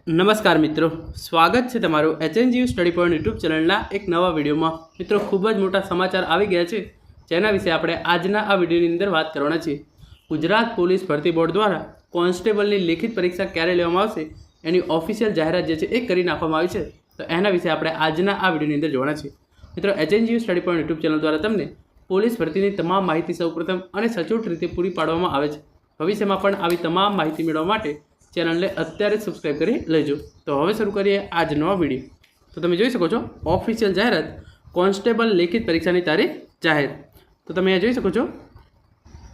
નમસ્કાર મિત્રો, સ્વાગત છે તમારું HNGU સ્ટડી પોઈન્ટ યુટ્યુબ ચેનલના એક નવા વિડીયોમાં। મિત્રો, ખૂબ જ મોટા સમાચાર આવી ગયા છે, જેના વિશે આપણે આજના આ વિડીયોની અંદર વાત કરવાના છીએ। ગુજરાત પોલીસ ભરતી બોર્ડ દ્વારા કોન્સ્ટેબલની લેખિત પરીક્ષા ક્યારે લેવામાં આવશે એની ઓફિશિયલ જાહેરાત જે છે એ કરી નાખવામાં આવી છે। તો એના વિશે આપણે આજના આ વિડીયોની અંદર જોવાના છીએ। મિત્રો, HNGU study point YouTube channel દ્વારા તમને પોલીસ ભરતીની તમામ માહિતી સૌપ્રથમ અને સચોટ રીતે પૂરી પાડવામાં આવે છે। ભવિષ્યમાં પણ આવી તમામ માહિતી મેળવવા માટે ચેનલને અત્યારે સબસ્ક્રાઈબ કરી લેજો। તો હવે શરૂ કરીએ આજનો વિડીયો। તો તમે જોઈ શકો છો ઓફિશિયલ જાહેરાત, કોન્સ્ટેબલ લેખિત પરીક્ષાની તારીખ જાહેર। તો તમે જોઈ શકો છો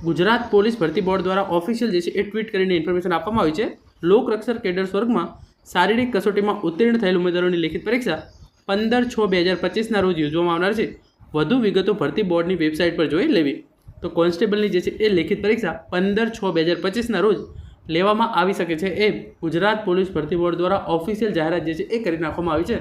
ગુજરાત પોલીસ ભરતી બોર્ડ દ્વારા ઓફિશિયલ જે છે એ ટ્વીટ કરીને ઇન્ફોર્મેશન આપવામાં આવી છે। લોકરક્ષક કેડર વર્ગમાં શારીરિક કસોટીમાં ઉત્તીર્ણ થયેલ ઉમેદવારોની લેખિત પરીક્ષા 15/6/2025ના રોજ યોજવામાં આવનાર છે। વધુ વિગતો ભરતી બોર્ડની વેબસાઇટ પર જોઈ લેવી। તો કોન્સ્ટેબલની જે છે એ લેખિત પરીક્ષા 15/6/2025ના રોજ લેવામાં આવી શકે છે એ ગુજરાત પોલીસ ભરતી બોર્ડ દ્વારા ઓફિશિયલ જાહેરાત જે છે એ કરી નાખવામાં આવી છે।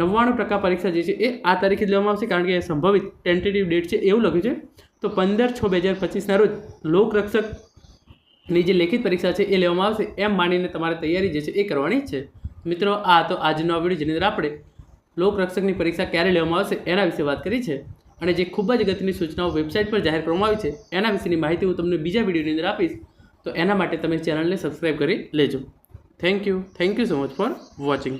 99% પરીક્ષા જે છે એ આ તારીખે જ લેવામાં આવશે, કારણ કે સંભવિત ટેન્ટેટિવ ડેટ છે એવું લખ્યું છે। તો 15/6/2025ના રોજ લોકરક્ષકની જે લેખિત પરીક્ષા છે એ લેવામાં આવશે એમ માનીને તમારે તૈયારી જે છે એ કરવાની છે। મિત્રો, આ તો આજનો વિડીયો જેની અંદર આપણે લોકરક્ષકની પરીક્ષા ક્યારે લેવામાં આવશે એના વિશે વાત કરી છે, અને જે ખૂબ જ અગત્યની સૂચનાઓ વેબસાઇટ પર જાહેર કરવામાં આવી છે એના વિશેની માહિતી હું તમને બીજા વિડીયોની અંદર આપીશ। તો એના માટે તમે ચેનલને સબસ્ક્રાઈબ કરી લેજો। Thank you so much for watching.